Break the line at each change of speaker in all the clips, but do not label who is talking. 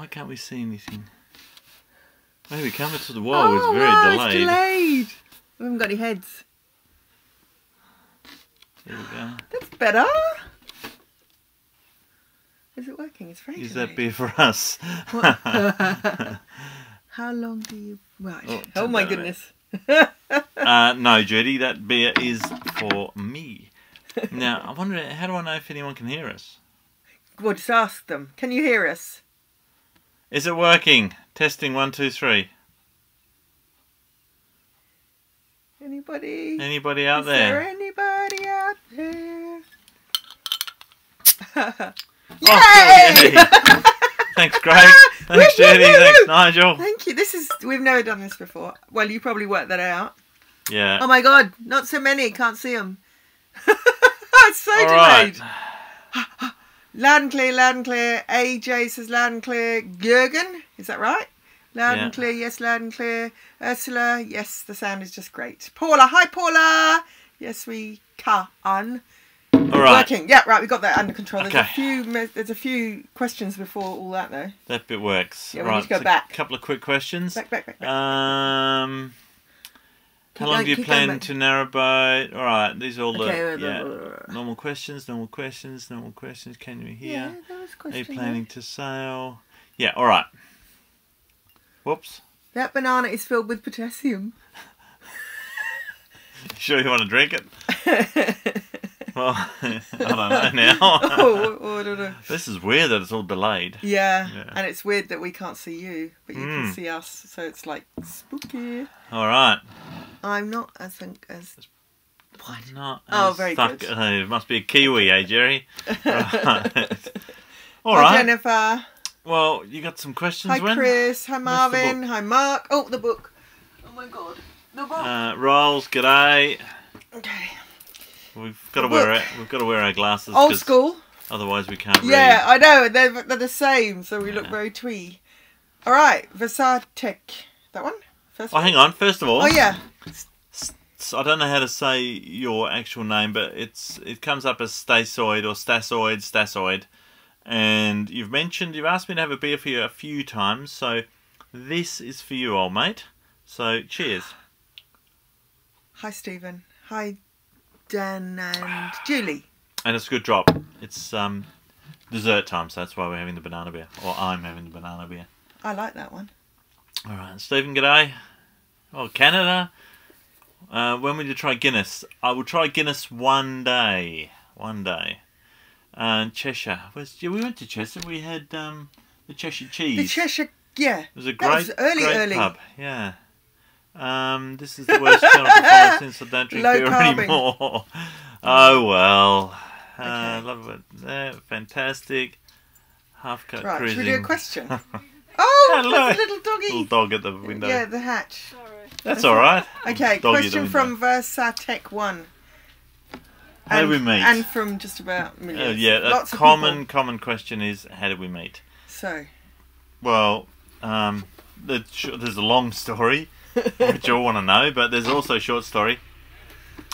can't we see anything? Maybe coming to the wall is very delayed.
It's delayed. We haven't got any heads.
There we go.
That's better. Is it working? It's very
Is
delayed.
that beer for us?
How long do you... Right.
Oh,
My goodness.
No, Judy, that beer is for me. Now, I wonder, how do I know if anyone can hear us?
Well, just ask them. Can you hear us?
Is it working? Testing 1, 2, 3.
Anybody?
Anybody out
Is
there?
there anybody out there? Yay!
Oh, Judy. Thanks, Craig. Thanks, Judy. Thanks, Nigel.
Thank you. We've never done this before. Well, you probably worked that out.
Yeah.
Oh my God, not so many. Can't see them. It's so delayed.
Right.
Loud and clear, loud and clear. AJ says loud and clear. Jürgen, is that right? Loud and clear, yes, loud and clear. Ursula, yes, the sound is just great. Paula, hi Paula. Yes, we can.
All right.
Working. Yeah, right. We got that under control.
Okay.
There's a few questions before all that though.
That bit works.
Yeah, we
right,
need to go
so
back.
A couple of quick questions.
Back.
How long do you plan to narrowboat? All right, these are all
the
normal questions. Can you hear?
Yeah, that was a question.
Are you planning to sail? Yeah, all right. Whoops.
That banana is filled with potassium.
Sure you want to drink it? Well, I don't know now.
I don't know.
This is weird that it's all delayed.
Yeah, and it's weird that we can't see you, but you can see us, so it's like spooky.
All right.
I'm not as what?
Not
oh,
as
very
stuck.
good.
It must be a Kiwi, eh, Jerry? Right. All
Hi,
right.
Jennifer.
Well, you got some questions,
Hi,
Wen?
Chris. Hi,
Where's the
Marvin.
book?
Hi, Mark. Oh, the book. Oh my God, the book.
Rolls, g'day.
Okay.
We've got to wear our glasses.
Old school.
Otherwise, we can't read.
Yeah, I know. They're the same, so we look very twee. All right, Versatek. That one. First one.
Hang on. First of all.
Oh yeah.
I don't know how to say your actual name, but it comes up as Stasoid or Stasoid. And you've asked me to have a beer for you a few times, so this is for you, old mate. So cheers.
Hi, Stephen. Hi, Dan and Julie.
And it's a good drop. It's dessert time, so that's why we're having the banana beer. Or I'm having the banana beer.
I like that one.
Alright, Stephen, g'day. Oh, Canada. When will you try Guinness? I will try Guinness one day. Cheshire. We went to Cheshire. We had the Cheshire cheese.
The Cheshire, yeah.
It was a great,
was early.
pub. Yeah. This is the worst channel to follow since I don't drink beer anymore. Oh well. Love it. Yeah, fantastic. Half cut
right,
cruising.
Should we do a question? Oh,
hello.
there's a little doggy.
Little dog at the window.
Yeah, the hatch.
Sorry.
That's all right.
Okay,
Doggy
question
at the window.
from Versatek 1.
How did we meet?
And from just about millions.
Yeah, a
Lots of
common question is, how did we meet?
So.
Well, there's a long story, which you all want to know, but there's also a short story.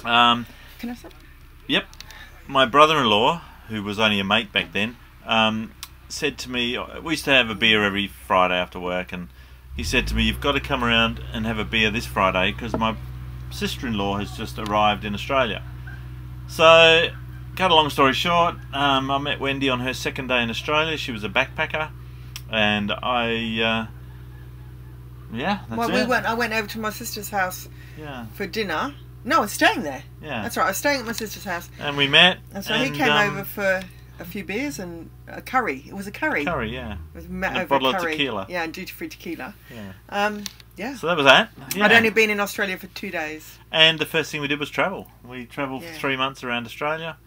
Can I say?
Yep. My brother-in-law, who was only a mate back then, said to me, we used to have a beer every Friday after work, and he said to me, you've got to come around and have a beer this Friday because my sister-in-law has just arrived in Australia. So, cut a long story short, I met Wendy on her second day in Australia. She was a backpacker, and yeah, that's it.
I went over to my sister's house
Yeah.
for dinner. No, I was staying there.
Yeah.
That's right, I was staying at my sister's house.
And we met.
And so he came over for a few beers and a curry. It was a curry.
Curry, yeah.
It was met
And a
over
bottle
a
of
curry.
tequila.
Yeah, and duty-free tequila.
Yeah.
Yeah.
So that was that. Yeah.
I'd only been in Australia for 2 days.
And the first thing we did was travel. We travelled for 3 months around Australia,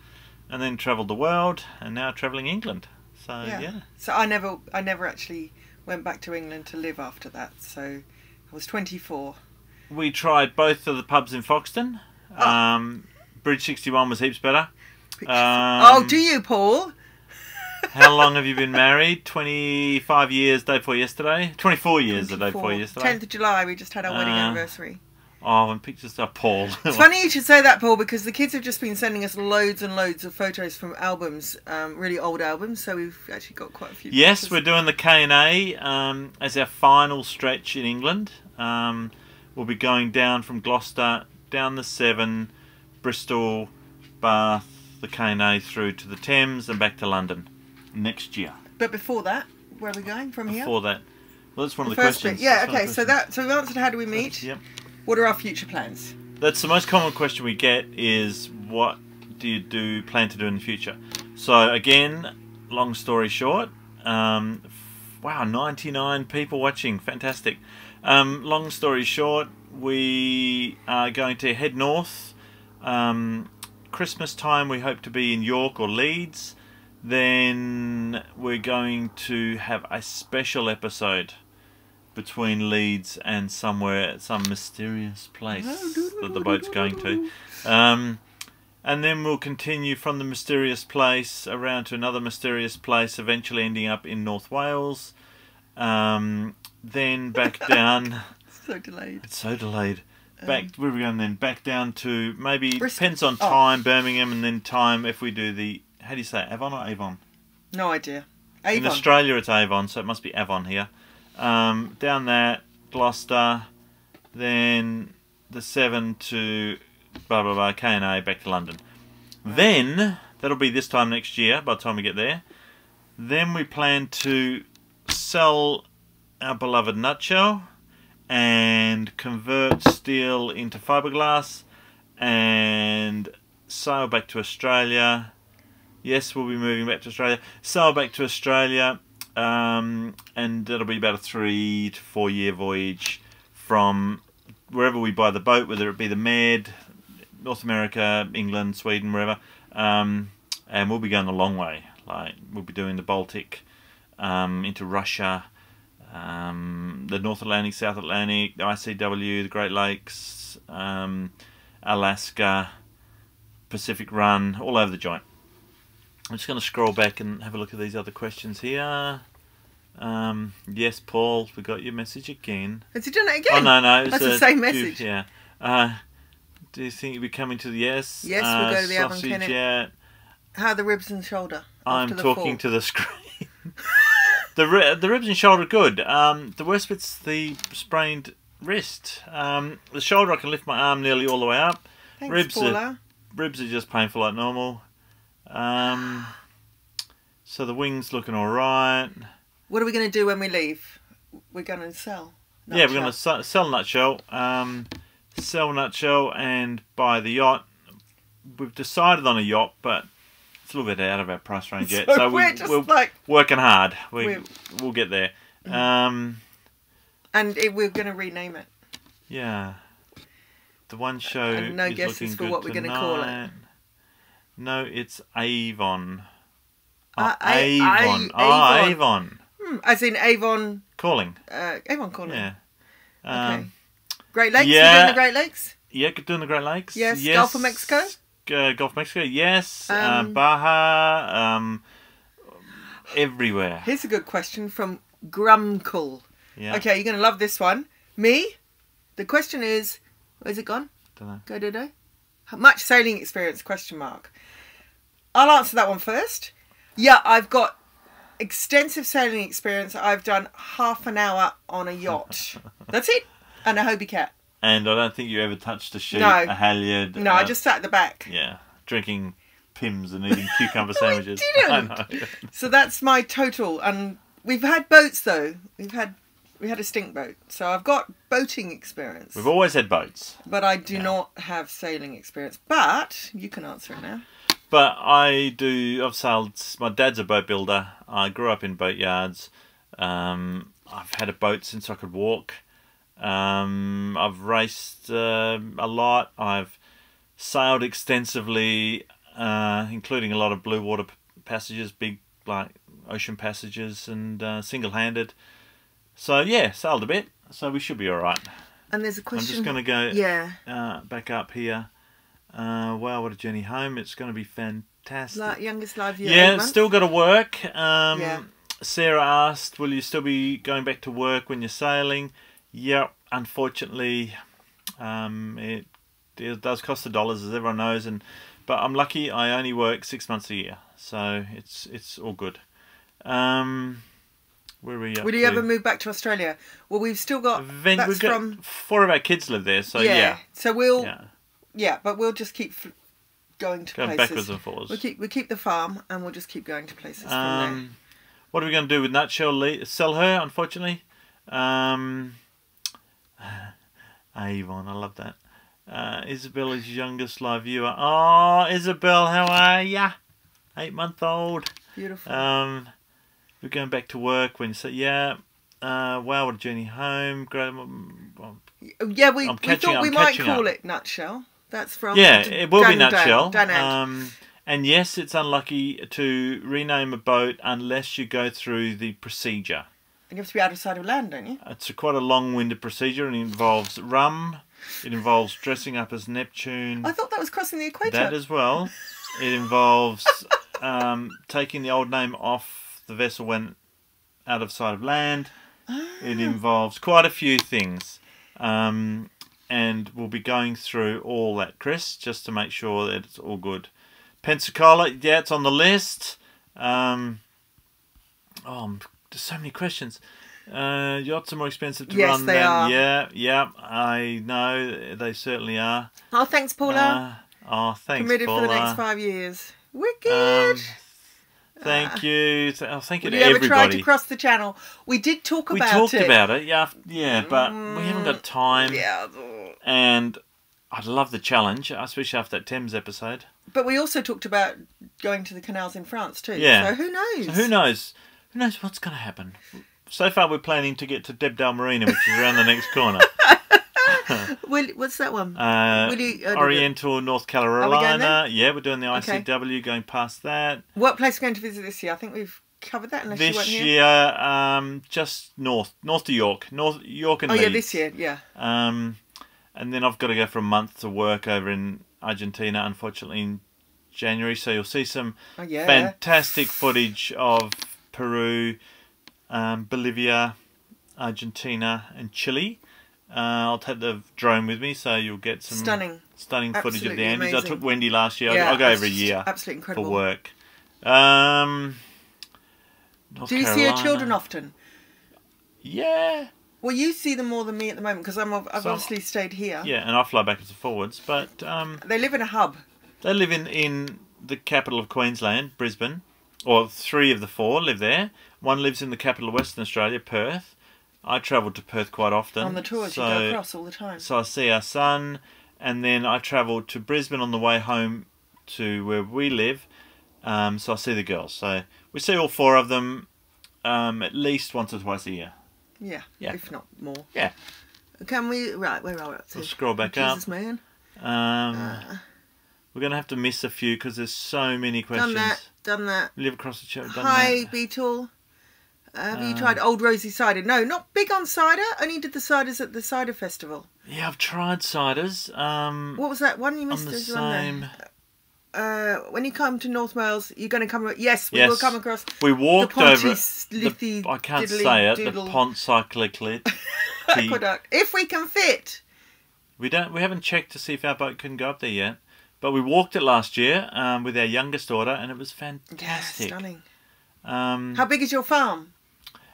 and then travelled the world, and now travelling England. So yeah.
So I never actually went back to England to live after that. So I was 24.
We tried both of the pubs in Foxton. Bridge 61 was heaps better.
Oh, do you, Paul?
How long have you been married? 25 years, day before yesterday. 24 years, the day before yesterday.
10th of July, we just had our wedding anniversary.
Oh, and pictures of Paul.
It's funny you should say that, Paul, because the kids have just been sending us loads and loads of photos from albums, really old albums. So we've actually got quite a few.
Yes,
pictures.
we're doing the K&A as our final stretch in England. We'll be going down from Gloucester, down the Severn, Bristol, Bath, the K&A through to the Thames and back to London next year.
But before that, where are we going from here?
Before that, well, that's one of the
first
questions.
bit. Yeah,
That's one
okay.
of the
So
questions.
we've answered how do we meet.
Yep.
What are our future plans?
That's the most common question we get is what do you plan to do in the future? So again, long story short, wow, 99 people watching, fantastic. Long story short, we are going to head north. Christmas time we hope to be in York or Leeds. Then we're going to have a special episode between Leeds and some mysterious place that the boat's going to. And then we'll continue from the mysterious place around to another mysterious place, eventually ending up in North Wales. Then back down.
So delayed.
It's so delayed. Back where are we going then? Back down to maybe
Bristol.
depends on time, Birmingham, and then time if we do the how do you say it, Avon or Avon?
No idea. Avon.
In Australia it's Avon, so it must be Avon here. Down that, Gloucester, then the Severn to blah blah blah, K&A back to London. Then that'll be this time next year. By the time we get there, then we plan to sell our beloved nutshell and convert steel into fiberglass and sail back to Australia. Yes, we'll be moving back to Australia. Sail back to Australia. And that'll be about a 3 to 4 year voyage from wherever we buy the boat, whether it be the Med, North America, England, Sweden, wherever. And we'll be going a long way. Like we'll be doing the Baltic, into Russia, the North Atlantic, South Atlantic, the ICW, the Great Lakes, Alaska, Pacific Run, all over the joint. I'm just going to scroll back and have a look at these other questions here. Yes, Paul, we got your message again.
Has he done it again?
Oh, no.
That's the same message.
Yeah. Do you think you'll be coming to the yes?
Yes, we'll go to the Avon
sausage
Clinic.
yet?
How are the ribs and shoulder?
I'm
after the
talking
fall?
to the screen. The ribs and shoulder are good. The worst bit's the sprained wrist. The shoulder I can lift my arm nearly all the way up.
Thanks, Paula.
Ribs are just painful like normal. So the wing's looking alright.
What are we going to do when we leave? We're going to sell.
Yeah, we're going to sell nutshell. Sell nutshell and buy the yacht. We've decided on a yacht, but it's a little bit out of our price range yet. So we're like, working hard. We'll get there.
And we're going to rename it.
Yeah. The one show
and no
is
guesses
looking
for
good
what we're going to call it.
No, it's Avon.
Avon.
Avon.
As in Avon
Calling.
Avon Calling.
Yeah.
Okay. Great Lakes?
Yeah.
We're doing the Great Lakes?
Yeah, doing the Great Lakes.
Yes. Gulf of Mexico?
Gulf of Mexico, yes. Baja. Everywhere.
Here's a good question from Grumkle.
Yeah.
Okay, you're going to love this one. Me? The question is, where's it gone?
Don't know.
Go, do. How much sailing experience, question mark. I'll answer that one first. Yeah, I've got extensive sailing experience. I've done half an hour on a yacht. That's it. And a Hobie cat.
And I don't think you ever touched a sheet,
No.
a halyard.
No, I just sat at the back.
Yeah, drinking Pims and eating cucumber sandwiches.
I didn't.
I know.
So that's my total. And we've had boats though. We had a stink boat. So I've got boating experience.
We've always had boats.
But I do not have sailing experience. But you can answer it now.
But I do, I've sailed, my dad's a boat builder. I grew up in boatyards. I've had a boat since I could walk. I've raced a lot. I've sailed extensively, including a lot of blue water passages, big like ocean passages, and single-handed. So yeah, sailed a bit. So we should be all right.
And there's a question.
I'm just going to go
Yeah.
back up here. Wow, what a journey home. It's going to be fantastic.
Like youngest live year.
Yeah, still got to work.
Yeah.
Sarah asked, will you still be going back to work when you're sailing? Yep, unfortunately, It does cost the dollars, as everyone knows, but I'm lucky. I only work 6 months a year, so it's all good. Where are we up
Will you ever move back to Australia? Well, we've still got.
We've got 4 of our kids live there, so yeah.
So we'll. Yeah, but we'll just keep going to places.
Backwards and forwards.
We keep the farm, and we'll just keep going to places from there.
What are we going to do with Nutshell? Sell her, unfortunately. Avon, I love that. Isabel is youngest live viewer. Oh, Isabel, how are ya? 8-month-old.
Beautiful.
We're going back to work when you say, wow, what a journey home. Great.
Yeah, we thought we might call it Nutshell. That's from
it will be Nutshell.
Dan.
And yes, it's unlucky to rename a boat unless you go through the procedure.
And you have to be out of sight of land, don't you?
It's quite a long-winded procedure, and it involves rum. It involves dressing up as Neptune.
I thought that was crossing the equator.
That as well. It involves taking the old name off the vessel when out of sight of land. It involves quite a few things. And we'll be going through all that, Chris, just to make sure that it's all good. Pensacola, yeah, it's on the list. There's so many questions. Yachts are more expensive to run
they are.
Yeah, I know. They certainly are.
Oh, thanks, Paula.
Thanks,
Committed
Paula.
for the next 5 years. Wicked.
Thank you. Thank you to
everybody. Have you ever tried to
everybody.
cross the channel? We did talk about it.
We talked about it, yeah, but we haven't got time.
Yeah.
And I'd love the challenge, especially after that Thames episode.
But we also talked about going to the canals in France too.
Yeah.
So who knows?
Who knows what's going to happen? So far, we're planning to get to Debdale Marina, which is around the next corner.
What's that one?
Oriental, North Carolina. Yeah, we're doing the ICW, going past that.
What place are we going to visit this year? I think we've covered that. Unless you weren't here.
This year, just north to York, York and Leeds.
Yeah, this year, yeah.
And then I've got to go for a month to work over in Argentina, unfortunately, in January. So you'll see some fantastic footage of Peru, Bolivia, Argentina, and Chile. I'll take the drone with me, so you'll get some stunning footage of the Andes. I took Wendy last year. I'll go every year.
Absolutely incredible.
For work.
Do you see your children often?
Yeah.
Well, you see them more than me at the moment because I've obviously stayed here.
Yeah, and I fly backwards and forwards. But
they live in a hub.
They live in the capital of Queensland, Brisbane. Or 3 of the 4 live there. 1 lives in the capital of Western Australia, Perth. I travel to Perth quite often.
On the tours, you go across all the time.
So I see our son, and then I travel to Brisbane on the way home to where we live. So I see the girls. So we see all 4 of them at least once or twice a year.
Yeah, if not more.
Yeah.
Can we... Right, where are we up to?
We'll scroll back up.
Jesus, man.
We're going to have to miss a few because there's so many questions.
Done that.
Live across the channel.
Hi, Beetle. Have you tried Old Rosie cider? No, not big on cider. Only did the ciders at the cider festival.
Yeah, I've tried ciders.
What was that one you missed?
On the same...
when you come to North Wales, you're going to come... Yes, we will come across...
We walked over...
The,
I can't say it. The Pontcycliclit.
If we can fit.
We haven't checked to see if our boat can go up there yet. But we walked it last year with our youngest daughter, and it was fantastic.
Yeah, stunning. How big is your farm?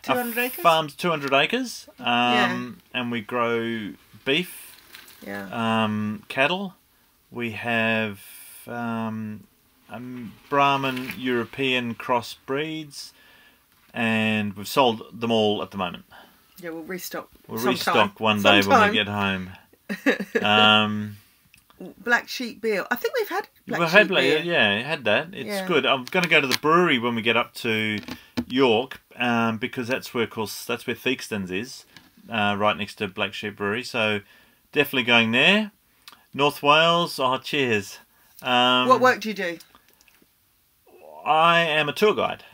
200 acres?
Farm's 200 acres. And we grow beef.
Yeah.
Cattle. We have Brahman European cross breeds, and we've sold them all at the moment.
Yeah, we'll restock.
We'll restock one day when we get home.
Black sheep beer. I think we've had black sheep beer.
Yeah, had that. It's good. I'm going to go to the brewery when we get up to York, because that's where Theakston's is, right next to Black Sheep Brewery. So definitely going there. North Wales. Oh, cheers.
What work do you do?
I am a tour guide.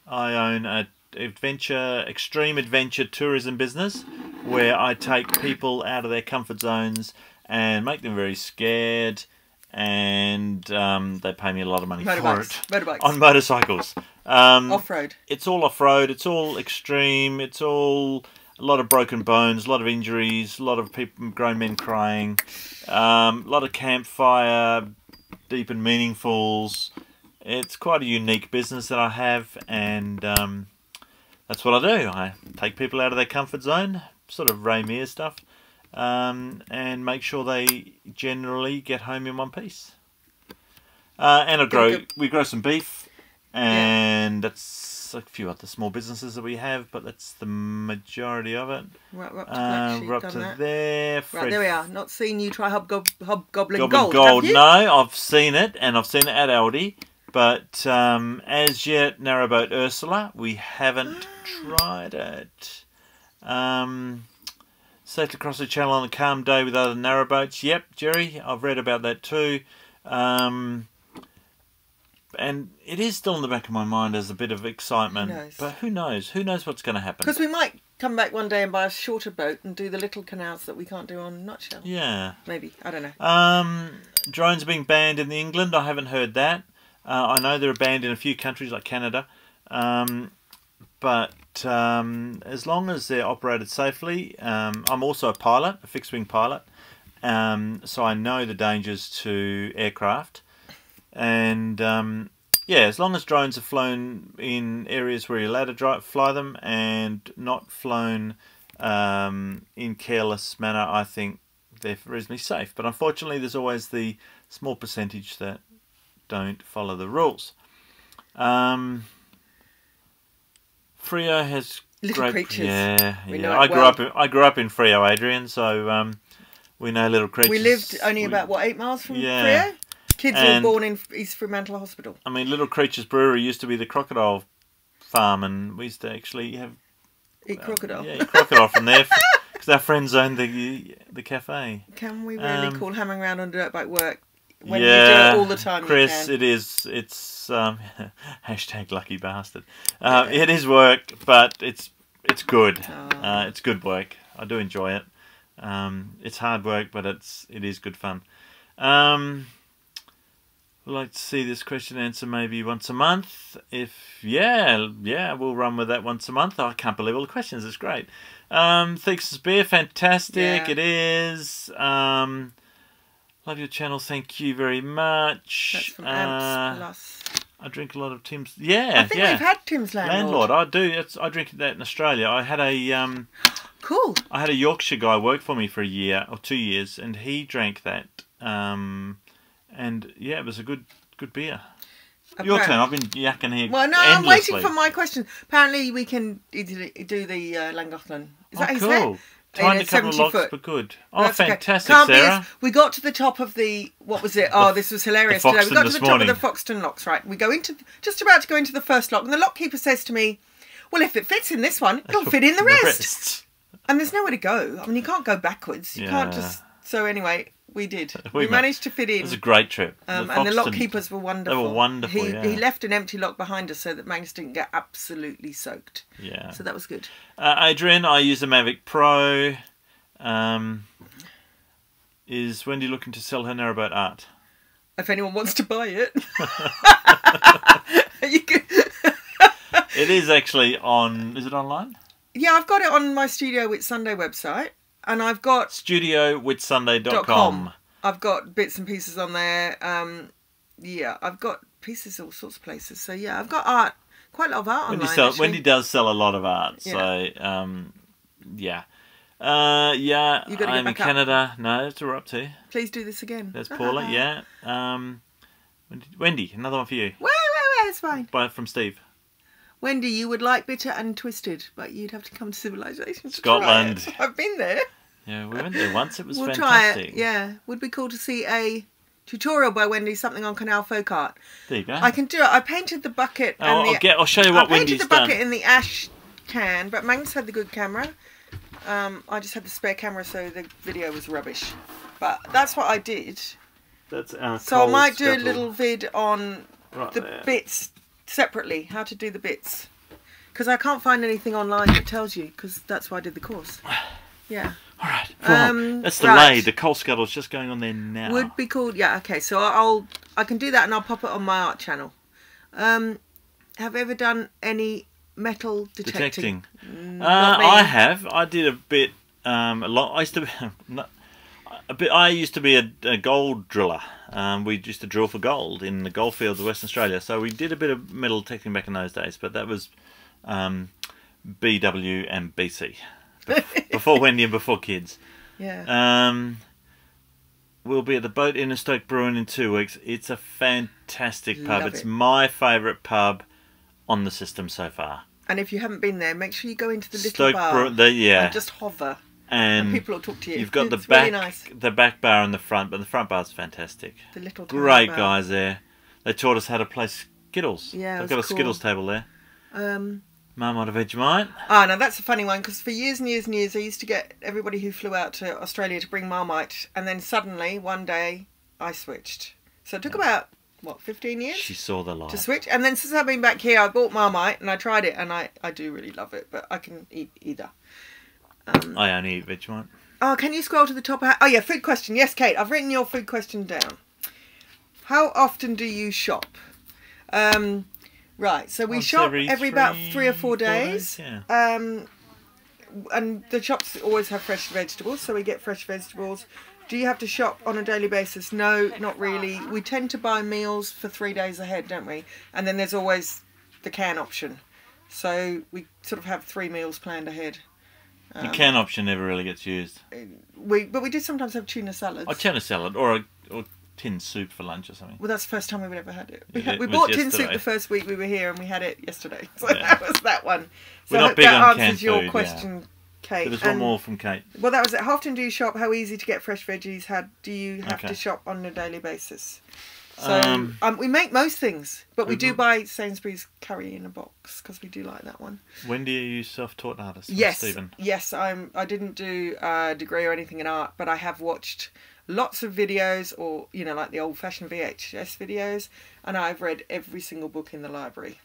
I own a extreme adventure tourism business where I take people out of their comfort zones and make them very scared, and they pay me a lot of money for it.
Motorbikes.
On motorcycles.
Off-road.
It's all off-road. It's all extreme. It's all a lot of broken bones, a lot of injuries, a lot of people, grown men crying, a lot of campfire, deep and meaningfuls. It's quite a unique business that I have, and that's what I do. I take people out of their comfort zone, sort of Ray Mears stuff, and make sure they generally get home in one piece. And we grow some beef, and that's a few other small businesses that we have, but that's the majority of it.
Right, we're up to Black Sheep,
we're up to there.
Right, there we are. Not seen you try Hobgoblin
Gold.
have you?
No, I've seen it, and I've seen it at Aldi, but as yet, Narrowboat Ursula, we haven't tried it. Sailed across the channel on a calm day with other narrowboats. Yep, Jerry, I've read about that too. And it is still in the back of my mind as a bit of excitement.
Who knows?
But who knows? Who knows what's going to happen?
Because we might come back one day and buy a shorter boat and do the little canals that we can't do on Nutshell.
Yeah.
Maybe. I don't know.
Drones being banned in England. I haven't heard that. I know they're banned in a few countries like Canada. But as long as they're operated safely, I'm also a pilot, a fixed-wing pilot. So I know the dangers to aircraft. And yeah, as long as drones are flown in areas where you're allowed to fly them and not flown in careless manner, I think they're reasonably safe. But unfortunately, there's always the small percentage that don't follow the rules. Freo has
Little creatures.
Yeah,
we
yeah.
know
I grew up in Freo, Adrian. So we know little creatures.
We lived only about what 8 miles from Freo. Kids were born in East Fremantle Hospital.
I mean, Little Creatures Brewery used to be the crocodile farm, and we used to actually
eat crocodile.
Yeah, eat crocodile from there because our friends owned the cafe.
Can we really call hammering around on dirt bike work when
yeah,
you do it all the time?
Chris, it is. It's hashtag lucky bastard. It is work, but it's good.
Oh.
It's good work. I do enjoy it. It's hard work, but it is good fun. I'd like to see this question answer maybe once a month. Yeah, we'll run with that once a month. I can't believe all the questions. It's great. Thesis Beer, fantastic.
Yeah.
It is. Love your channel. Thank you very much.
That's from Amps Plus.
I drink a lot of Tim's. Yeah,
I think we've had Tim's Landlord.
I do. I drink that in Australia. I had a
cool.
I had a Yorkshire guy work for me for a year or 2 years, and he drank that. And yeah, it was a good beer. Your turn. I've been yakking here.
Well, no,
endlessly.
I'm waiting for my question. Apparently, we can easily do the Llangollen. Is that how you say it?
Trying to cover logs,
foot.
but good. Oh,
that's
fantastic,
okay.
Sarah.
We got to the top of the, what was it? Oh, this was hilarious today. We got to the top of the Foxton locks, right? We go into, just about to go into the first lock, and the lockkeeper says to me, well, if it fits in this one, it'll fit in the rest. And there's nowhere to go. I mean, you can't go backwards. You can't just, so anyway... We did. We managed to fit in.
It was a great trip.
And the lock keepers were wonderful.
They were wonderful,
He left an empty lock behind us so that Magnus didn't get absolutely soaked.
Yeah.
So that was good.
Adrian, I use a Mavic Pro. Is Wendy looking to sell her narrowboat art?
If anyone wants to buy it. You can...
It is actually on... Is it online?
Yeah, I've got it on my Studio with Sunday website. And I've got
studiowithsunday.com.
I've got bits and pieces on there. Yeah, I've got pieces all sorts of places. So yeah, I've got art, quite a lot of art online.
Wendy does sell a lot of art.
Yeah.
So yeah. Yeah, I'm in Canada. No, that's what we're up to.
Please do this again.
There's Paula, yeah. Wendy, another one for you.
Wait, it's fine.
From Steve.
Wendy, you would like Bitter and Twisted, but you'd have to come to Civilization to
Scotland.
try it. I've been there.
Yeah, we went there once. It was
fantastic.
Try it.
Yeah, would be cool to see a tutorial by Wendy, something on Canal Folk Art.
There you go.
I can do it. I painted the bucket.
I'll show you what Wendy's done.
I painted the bucket in the ash can, but Magnus had the good camera. I just had the spare camera, so the video was rubbish. But that's what I did.
That's our
So I might do a little vid on the bits separately, how to do the bits. Because I can't find anything online that tells you, because that's why I did the course. Yeah.
All right. That's delayed. The coal scuttle's just going on there now.
Would be cool. Yeah, okay. So I can do that and I'll pop it on my art channel. Have you ever done any metal detecting?
I have. I did a bit. A lot. I used to be a bit. I used to be a gold driller. We used to drill for gold in the goldfields of Western Australia. So we did a bit of metal detecting back in those days. But that was BW and BC before Wendy and before kids.
Yeah.
We'll be at the Boat Inn and Stoke Brewing in 2 weeks. It's a fantastic pub.
Love
It's
it.
my favourite pub on the system so far.
And if you haven't been there, make sure you go into the little
Stoke
bar
and
just hover.
And
people will talk to you.
You've got
It's really nice.
the back bar and the front, but the front bar's fantastic.
The little
Great
bar.
guys there. They taught us how to play Skittles.
Yeah,
They've got a
cool.
Skittles table there. Marmite or Vegemite.
Ah, now that's a funny one because for years and years and years I used to get everybody who flew out to Australia to bring Marmite, and then suddenly one day I switched. So it took about 15 years
She saw the light.
to switch, and then since I've been back here I bought Marmite and I tried it and I do really love it, but I can eat either.
I only eat Vegemite.
Oh, can you scroll to the top? Oh yeah, food question. Yes, Kate, I've written your food question down. How often do you shop? Right, so we
Once
shop
every
about
3
3 or 4 days.
Yeah.
And the shops always have fresh vegetables, so we get fresh vegetables. Do you have to shop on a daily basis? No, not really. We tend to buy meals for 3 days ahead, don't we? And then there's always the can option. So we sort of have 3 meals planned ahead.
The can option never really gets used.
But we do sometimes have tuna salads.
A tuna salad or tin soup for lunch or something.
Well, that's the first time we've ever had it.
It
We
was
bought tin soup
yesterday.
the first week we were here, and we had it yesterday. So
Yeah.
that was that one. So
We're
I
not
hope
big
that
on
answers
canned
your
food,
question, Kate.
There's one
And-
more from Kate.
Well, that was it. How often do you shop? How easy to get fresh veggies? How do you have
Okay.
to shop on a daily basis? So we make most things, but we do buy Sainsbury's curry in a box because we do like that one.
Wendy, are you self-taught artist?
Yes,
Stephen.
yes. I didn't do a degree or anything in art, but I have watched lots of videos, or like the old-fashioned VHS videos, and I've read every single book in the library.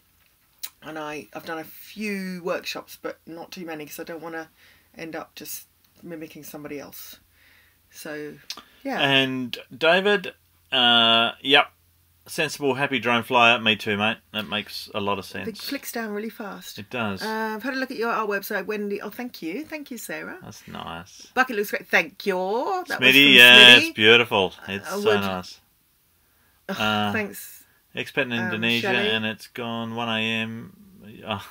And I've done a few workshops, but not too many because I don't want to end up just mimicking somebody else. So, yeah.
And David, yep, sensible, happy drone flyer. Me too, mate. That makes a lot of sense.
It flicks down really fast.
It does.
I've had a look at our website, Wendy. Oh, thank you, Sarah.
That's nice.
Bucket looks great. Thank you. That was from
Smitty, yeah,
Smitty.
it's beautiful. It's so
would-
nice.
Thanks.
Expat in Indonesia,
Shelley.
and it's gone 1 a.m. Oh,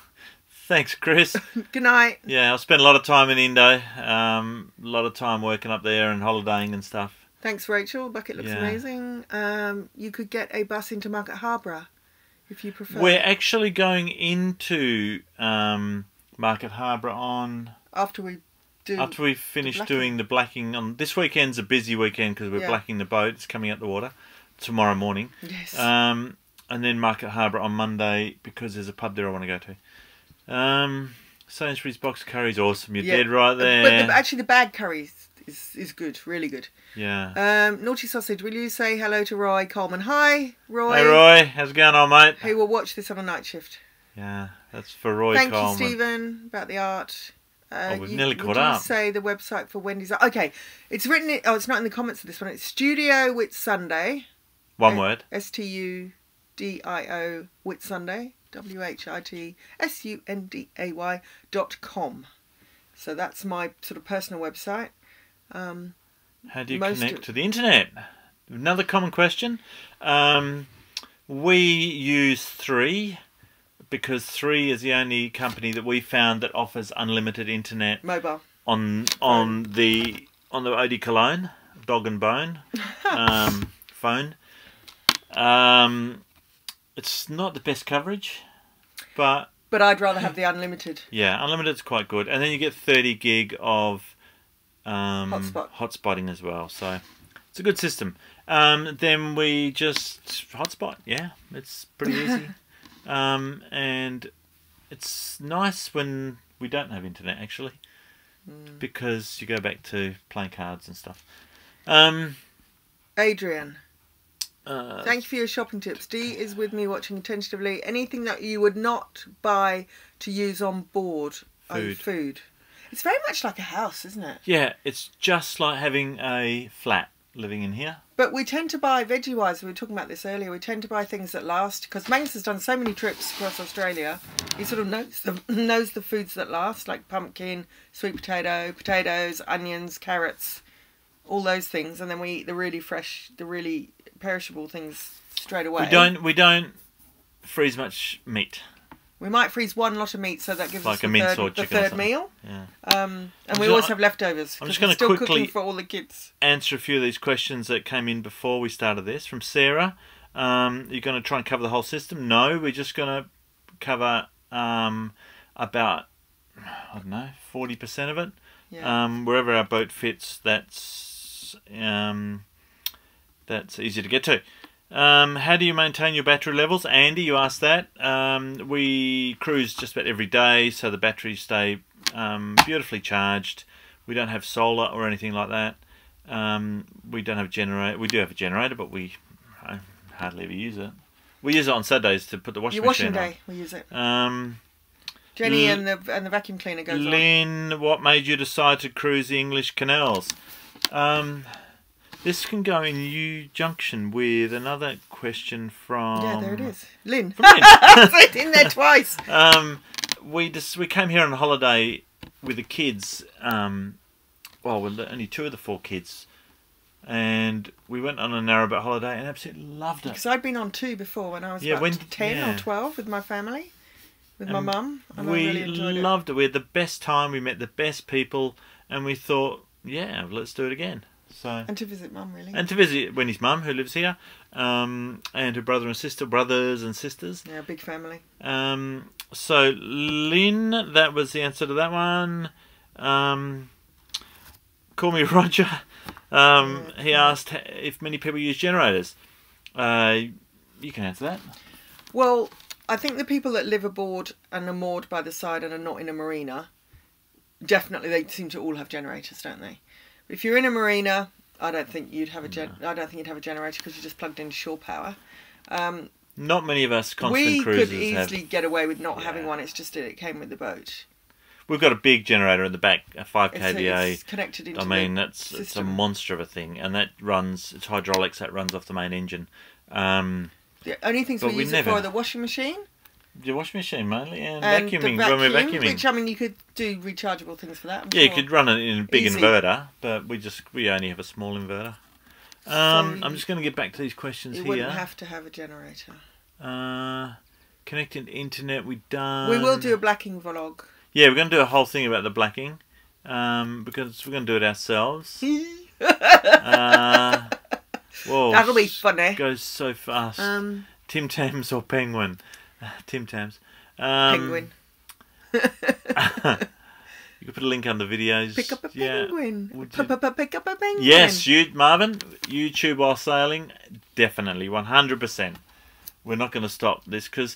thanks, Chris.
Good night.
Yeah, I've spent a lot of time in Indo. A lot of time working up there and holidaying and stuff.
Thanks, Rachel. Bucket looks
Yeah.
amazing. You could get a bus into Market Harborough if you prefer.
We're actually going into Market Harborough on
After we
finish
blacking.
doing the blacking. On this weekend's a busy weekend because we're
Yeah.
blacking the boat. It's coming out the water tomorrow morning.
Yes.
And then Market Harborough on Monday because there's a pub there I want to go to. Sainsbury's box of curry's awesome. You're dead right there.
But actually, the bag curry is good, really good.
Yeah.
Naughty Sausage, will you say hello to Roy Coleman? Hi, Roy.
Hey Roy, how's it going on, mate?
Who will watch this on a night shift.
Yeah, that's for Roy
Thank
Coleman.
you, Stephen, about the art.
We've nearly caught
would
up.
You say the website for Wendy's art? Okay, it's written. Oh, it's not in the comments of this one. It's Studio Whitsunday.
One word.
STUDIO Whitsunday. WHITSUNDAY.com. So that's my sort of personal website.
How do you connect to the internet? Another common question. We use 3 because 3 is the only company that we found that offers unlimited internet
Mobile.
on the Eau Cologne Dog and Bone phone. It's not the best coverage, but
I'd rather have the unlimited.
yeah, unlimited's quite good, and then you get 30 gig of
Hotspot.
hotspotting as well, so it's a good system. Then we just hotspot, yeah, it's pretty easy. And it's nice when we don't have internet actually, because you go back to playing cards and stuff.
Adrian, thank you for your shopping tips. Dee is with me watching attentively. Anything that you would not buy to use on board? Food. It's very much like a house, isn't it?
Yeah, it's just like having a flat. living in here.
But we tend to buy, veggie-wise, we were talking about this earlier, we tend to buy things that last, because Magnus has done so many trips across Australia, he sort of knows the foods that last, like pumpkin, sweet potato, potatoes, onions, carrots, all those things, and then we eat the really fresh, the really perishable things straight away.
We don't freeze much meat.
We might freeze one lot of meat, so that gives
like
us
a mince or
the
chicken or
third
something.
meal.
Yeah.
And we always have leftovers.
I'm just going to
still
quickly
cooking for all the kids.
Answer a few of these questions that came in before we started this. From Sarah, you're going to try and cover the whole system? No, we're just going to cover about, I don't know, 40% of it.
Yeah.
Wherever our boat fits, that's easy to get to. How do you maintain your battery levels? Andy, you asked that. We cruise just about every day, so the batteries stay beautifully charged. We don't have solar or anything like that. We don't have a generator. We do have a generator, but we hardly ever use it. We use it on Saturdays to put the washing machine on.
Your washing day, we use it. Jenny and the vacuum cleaner goes on.
Lynn, what made you decide to cruise the English canals? This can go in junction with another question from...
Yeah, there it is. Lynn.
From Lynn.
It's in there twice.
We came here on holiday with the kids. Well, only 2 of the 4 kids. And we went on a narrowboat holiday and absolutely loved it.
Because I'd been on 2 before when I was about 10 or 12 with my family. With my mum. And
we
I really enjoyed it.
loved it. We had the best time. We met the best people. And we thought, yeah, let's do it again. So,
and to visit Mum, really.
And to visit Wendy's mum, who lives here, and her brothers and sisters.
Yeah, big family.
So, Lynn, that was the answer to that one. Call me Roger. He asked if many people use generators. You can answer that.
Well, I think the people that live aboard and are moored by the side and are not in a marina, definitely they seem to all have generators, don't they? If you're in a marina, I don't think you'd have a generator because you're just plugged into shore power.
Not many of us constant cruisers
could easily get away with not having one. It's just that it came with the boat.
We've got a big generator in the back, a 5 kVA.
It's connected into
it's a monster of a thing, and that runs. It's hydraulics that runs off the main engine.
The only things we use it for are the washing machine.
The washing machine mainly, and
vacuuming
when we're vacuuming.
Which, I mean, you could do rechargeable things for that.
Yeah, you could run it in a big inverter, but we only have a small inverter. I'm just going to get back to these questions here.
You wouldn't have to have a generator.
Connecting to internet, we done.
We will do a blacking vlog.
Yeah, we're going to do a whole thing about the blacking, because we're going to do it ourselves. Whoa,
that'll be funny.
It goes so fast. Tim Tams or Penguin? Tim Tams.
Penguin.
You could put a link under videos.
Pick up a penguin. Pick up a penguin.
Yes, Marvin. YouTube while sailing, definitely, 100%. We're not going to stop this because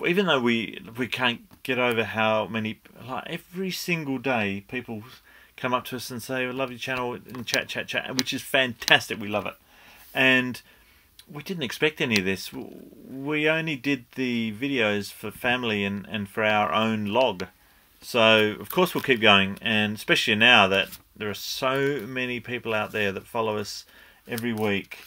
even though we can't get over how many, like every single day, people come up to us and say, "I love your channel," and chat, which is fantastic. We love it, and we didn't expect any of this. We only did the videos for family and for our own log. So, of course, we'll keep going. And especially now that there are so many people out there that follow us every week,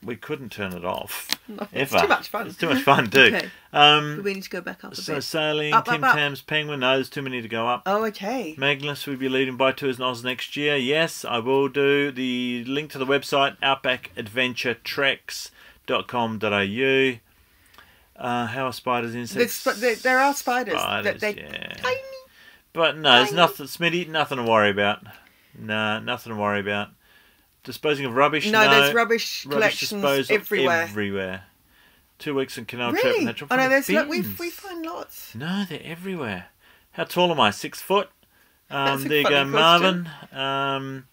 we couldn't turn it off.
No,
ever.
It's too much fun.
It's too much fun, too.
Okay. But we need to go back up a bit.
Sailing, Tim Tams, Penguin. No, there's too many to go up.
Oh, okay.
Magnus will be leading by tours in Oz next year. Yes, I will do. The link to the website, outbackadventuretreks.com.au. How are spiders insects?
There are spiders. They're tiny.
But no, there's nothing, Smitty, nothing to worry about. No, nothing to worry about. Disposing of rubbish? No,
there's rubbish collections
everywhere. 2 weeks in Canal Trip.
Really? Oh no, we find lots.
No, they're everywhere. How tall am I? 6 foot?
That's
there you go, Marvin. How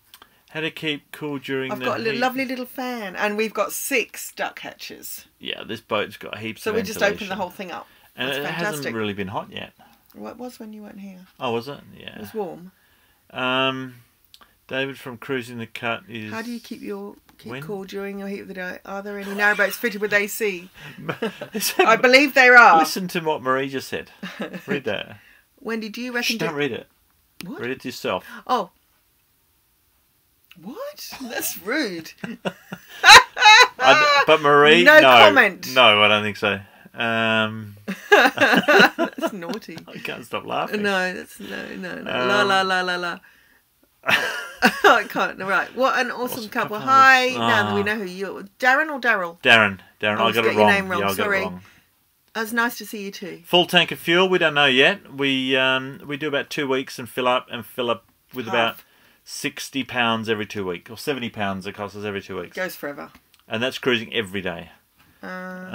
to keep cool during the heat.
I've got a lovely little fan, and we've got 6 duck hatches.
Yeah, this boat's got heaps of
ventilation. So we just opened the whole thing up.
And it hasn't really been hot yet.
Well, it was when you weren't here.
Oh, was it? Yeah.
It was warm.
David from Cruising the Cut is...
How do you keep cool during your heat of the day? Are there any narrowboats fitted with AC? I believe there are.
Listen to what Marie just said. Read that.
Wendy, do you reckon...
Don't read it.
What?
Read it to yourself.
Oh. What? That's rude.
But Marie,
no comment.
No, I don't think so.
That's naughty.
I can't stop laughing.
No, that's no. La la la la la. I can't. Right. What an awesome couple. Hi. Now that we know who you are. Darren or Daryl?
Darren. I got it wrong.
Your name wrong.
Yeah,
Sorry.
I got it wrong.
It was nice to see you too.
Full tank of fuel. We don't know yet. We do about 2 weeks and fill up with about £60 every 2 weeks, or £70 it costs us every 2 weeks.
Goes forever.
And that's cruising every day. Clay,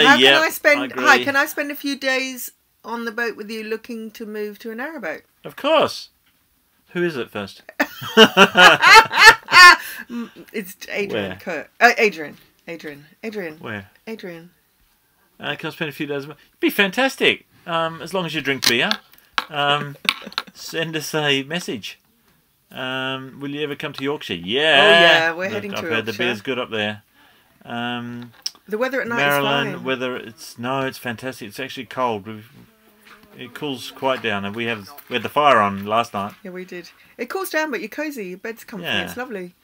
can I spend a few days on the boat with you looking to move to a narrowboat?
Of course. Who is it first?
It's Adrian. Kurt. Adrian.
Where?
Adrian.
Can I spend a few days? It'd be fantastic. As long as you drink beer. Send us a message. Will you ever come to Yorkshire? Yeah.
Oh yeah, we're heading to
I've
Yorkshire.
heard the beer's good up there.
The weather at night
Maryland,
is fine.
weather it's fantastic. It's actually cold. It cools quite down, and we had the fire on last night.
Yeah, we did. It cools down, but you're cozy. Your bed's comfy.
Yeah.
It's lovely.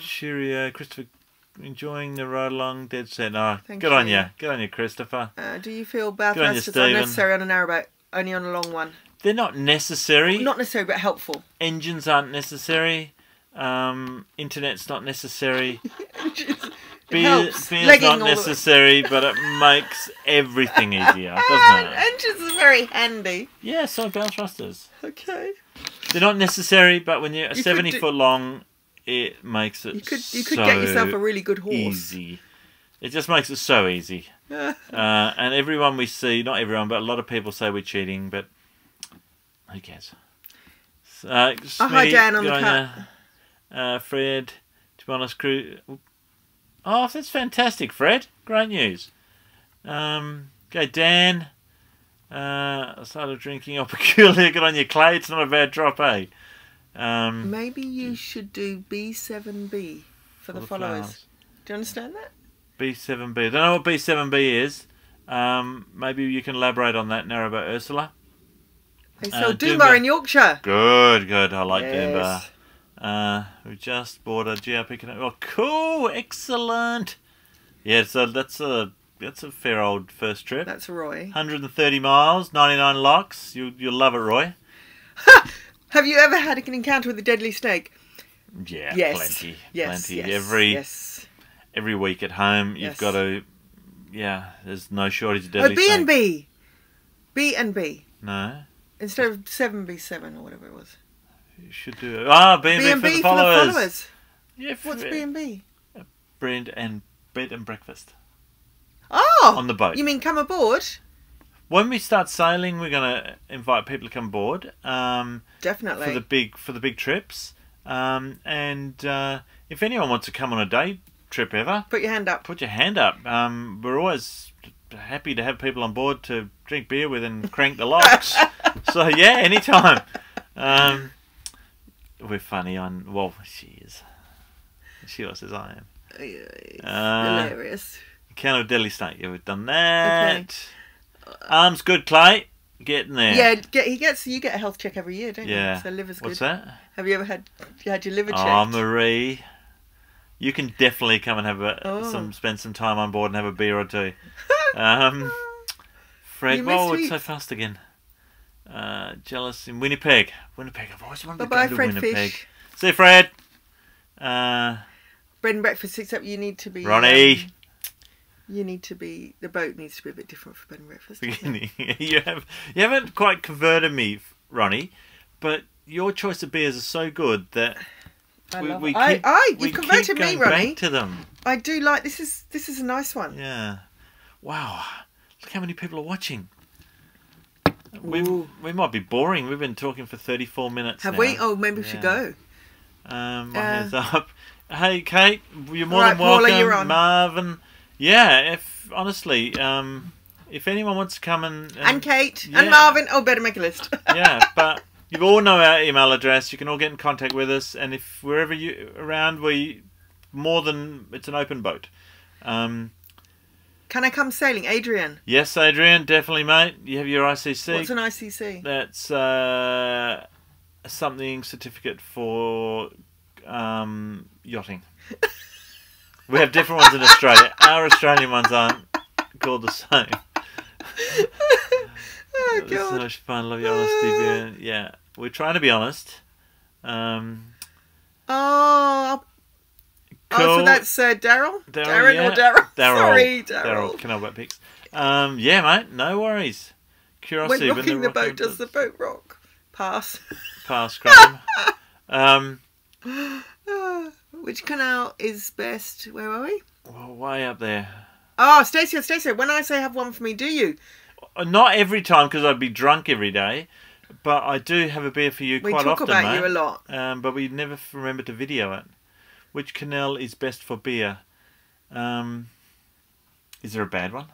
Cheerio, Christopher. Enjoying the ride along. Dead set. Oh,
Thank
good on
you.
you. Good on you, Christopher.
Do you feel bath
Good on you,
masks are
Stephen.
necessary on a narrowboat? Only on a long one.
They're not necessary.
Not necessary, but helpful.
Engines aren't necessary. Internet's not necessary. Beer's not necessary, but it makes everything easier, doesn't it?
Engines are very handy.
Yeah, so bounce thrusters.
Okay.
They're not necessary, but when you're 70 foot long, it makes it
You could get yourself a really good horse.
Easy. It just makes it so easy. And everyone we see, not everyone, but a lot of people say we're cheating, but who cares?
Hi, Dan on the cut.
Fred, to be honest, crew. Oh, that's fantastic, Fred. Great news. Okay, Dan. I started drinking. Oh, peculiar. Good on you, Clay. It's not a bad drop, eh?
Maybe you should do B7B for the followers.
Flowers.
Do you understand that?
B7B. I don't know what B7B is. Maybe you can elaborate on that, Narrowboat Ursula.
They sell Doomba in Yorkshire.
Good. I like Doomba. We just bought a GRP Canal. Oh, cool. Excellent. Yeah, so that's a fair old first trip.
That's Roy.
130 miles, 99 locks. You'll love it, Roy.
Have you ever had an encounter with a deadly snake?
Yeah,
yes.
plenty.
Yes,
Plenty.
yes.
Every week at home, you've got to... Yeah, there's no shortage of deadly snakes.
B&B. B&B.
No.
Instead of 7B7 or whatever it was.
You should do it. B&B for the followers. Yeah,
what's B&B?
Bed and breakfast.
Oh!
On the boat.
You mean come aboard?
When we start sailing, we're going to invite people to come aboard.
Definitely.
For the big trips. And if anyone wants to come on a day trip ever,
put your hand up.
Put your hand up. We're always happy to have people on board to drink beer with and crank the locks. So yeah, anytime. We're funny on. Well, she is. She also says I am.
Hilarious.
Encounter of deadly snake. Yeah, we've done that. Okay. Arm's good, Clay. Getting there.
Yeah, you get a health check every year, don't you?
Yeah.
So liver's good.
What's that?
Have you ever had your liver checked?
Oh, Marie. You can definitely come and have spend some time on board and have a beer or two. Fred, whoa, it's so fast again. Jealous in Winnipeg. I've always wanted to go to
Fred
Winnipeg.
Fish.
See you, Fred.
Bread and breakfast, except you need to be...
Ronnie.
The boat needs to be a bit different for bed and breakfast.
You haven't quite converted me, Ronnie, but your choice of beers are so good that
you've converted me, Ronnie.
Back to them.
I do like this is a nice one.
Yeah. Wow. Look how many people are watching. We might be boring. We've been talking for 34 minutes.
Have we? Oh, maybe we should go.
My hands up. Hey, Kate, you're more than
Paula,
welcome.
you're on.
Marvin. Yeah, honestly, if anyone wants to come and
Kate and Marvin, better make a list.
Yeah, but you all know our email address. You can all get in contact with us, and if wherever you around, it's an open boat.
Can I come sailing, Adrian?
Yes, Adrian, definitely, mate. You have your ICC.
What's an ICC?
That's something certificate for yachting. We have different ones in Australia. Our Australian ones aren't called the same.
Oh,
It's so
God.
much fun. Love your honesty. Yeah, we're trying to be honest.
Oh,
Cool.
so that's Daryl? Darren
yeah.
or Daryl?
Daryl.
Sorry,
Daryl.
Daryl.
Canal Wet Pics. Yeah, mate. No worries. Curiosity.
When rocking the boat, does the boat rock? Pass.
Pass, Graham.
Which canal is best? Where are we?
Well, way up there.
Oh, Stacey, when I say have one for me, do you?
Not every time, because I'd be drunk every day. But I do have a beer for you
We
quite
talk
often,
about
mate.
you a lot.
But we never remember to video it. Which canal is best for beer? Is there a bad one?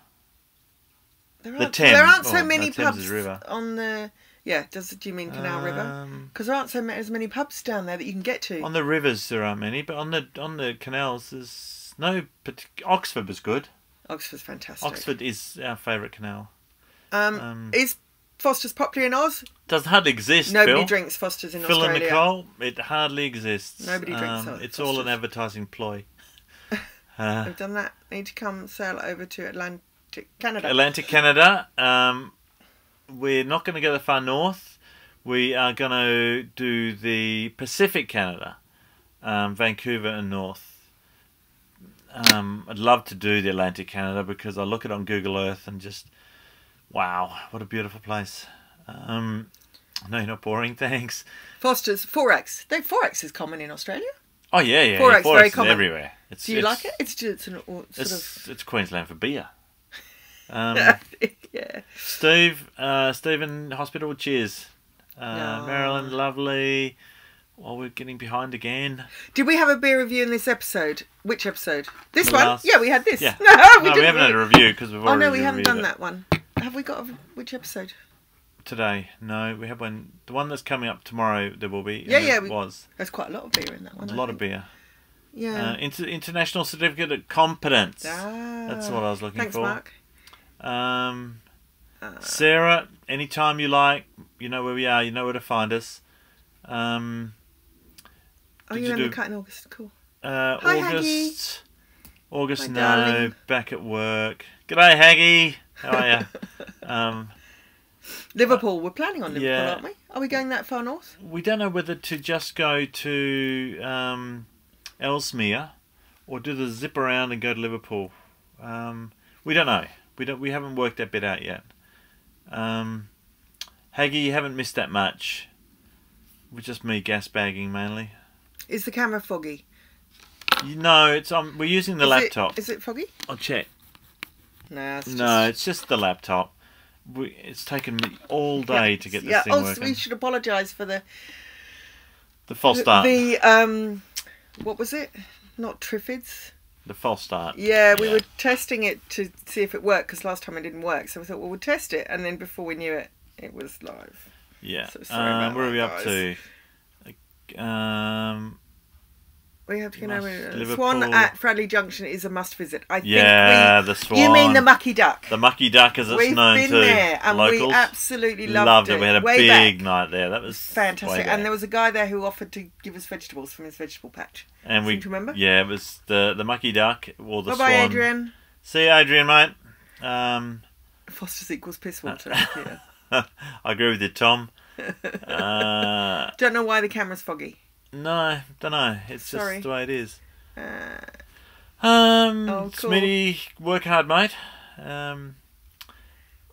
There
Thames.
aren't so
Oh,
many
no, Thames
pubs
is river.
on the... Yeah, do you mean Canal River? Because there aren't as many pubs down there that you can get to.
On the rivers there aren't many, but on the canals there's no... Oxford was good.
Oxford's fantastic.
Oxford is our favourite canal.
Is Foster's popular in Oz?
Doesn't hardly exist,
Nobody
Phil.
drinks Foster's in
Phil
Australia.
and Nicole, it hardly exists.
Nobody drinks
It's all an
Foster's.
advertising ploy.
We've done that. Need to come sail over to Atlantic Canada.
Atlantic Canada. We're not going to go that far north. We are going to do the Pacific Canada, Vancouver and north. I'd love to do the Atlantic Canada because I look at it on Google Earth and just, wow, what a beautiful place. No, you're not boring, thanks.
Foster's, Forex. Forex is common in Australia.
Oh yeah.
Forex, very
is
common.
everywhere.
Do you like it?
It's Queensland for beer.
yeah.
Stephen Hospital, cheers.
No.
Maryland, lovely. Well, we're getting behind again.
Did we have a beer review in this episode? Which episode? This
The
one?
last-
Yeah, we had this.
Yeah.
No,
We haven't had a review because we've already
Oh no, we haven't done
reviewed
that one. Have we got which episode?
today. No, we have one. The one that's coming up tomorrow, there will be.
Yeah,
and
yeah.
it was
There's quite a lot of beer in that one.
a lot of beer.
Yeah.
International Certificate of Competence. That's what I was looking
Thanks,
for.
Mark.
Sarah, anytime you like, you know where we are. You know where to find us.
Oh,
did
you're
you
in the
do-
cut in August. Cool.
August. August,
My
no.
darling.
Back at work. G'day, Haggy. How are you?
Liverpool. We're planning on Liverpool,
yeah.
aren't we? Are we going that far north?
We don't know whether to just go to Ellesmere or do the zip around and go to Liverpool. We don't know. We haven't worked that bit out yet. Haggy, you haven't missed that much. With just me gas bagging mainly.
Is the camera foggy?
No, it's we're using the laptop.
Is it foggy?
I'll check.
No,
It's just the laptop. It's taken me all day to get this thing working.
We should apologise for the
false start.
The what was it? Not Triffids.
The false start.
Yeah, we were testing it to see if it worked because last time it didn't work. So we thought, well, we'll test it, and then before we knew it, it was live.
Yeah.
So sorry about
where are we
that,
up
guys.
to?
We have to go over.
Liverpool.
Swan at Fradley Junction is a must visit. I think
the Swan.
You mean the Mucky Duck?
The Mucky Duck, as it's
We've
known
been
to
there and
locals.
we absolutely loved it.
We had a
Way
big
back.
night there. That was
Fantastic.
way back.
And there was a guy there who offered to give us vegetables from his vegetable patch.
And
Seem to remember?
Yeah, it was the Mucky Duck or the
Bye-bye,
Swan.
Adrian.
See you, Adrian, mate.
Foster's equals piss water. Yeah.
I agree with you, Tom.
Don't know why the camera's foggy.
No, don't know. It's
Sorry.
just the way it is.
Cool.
Smitty, work hard, mate.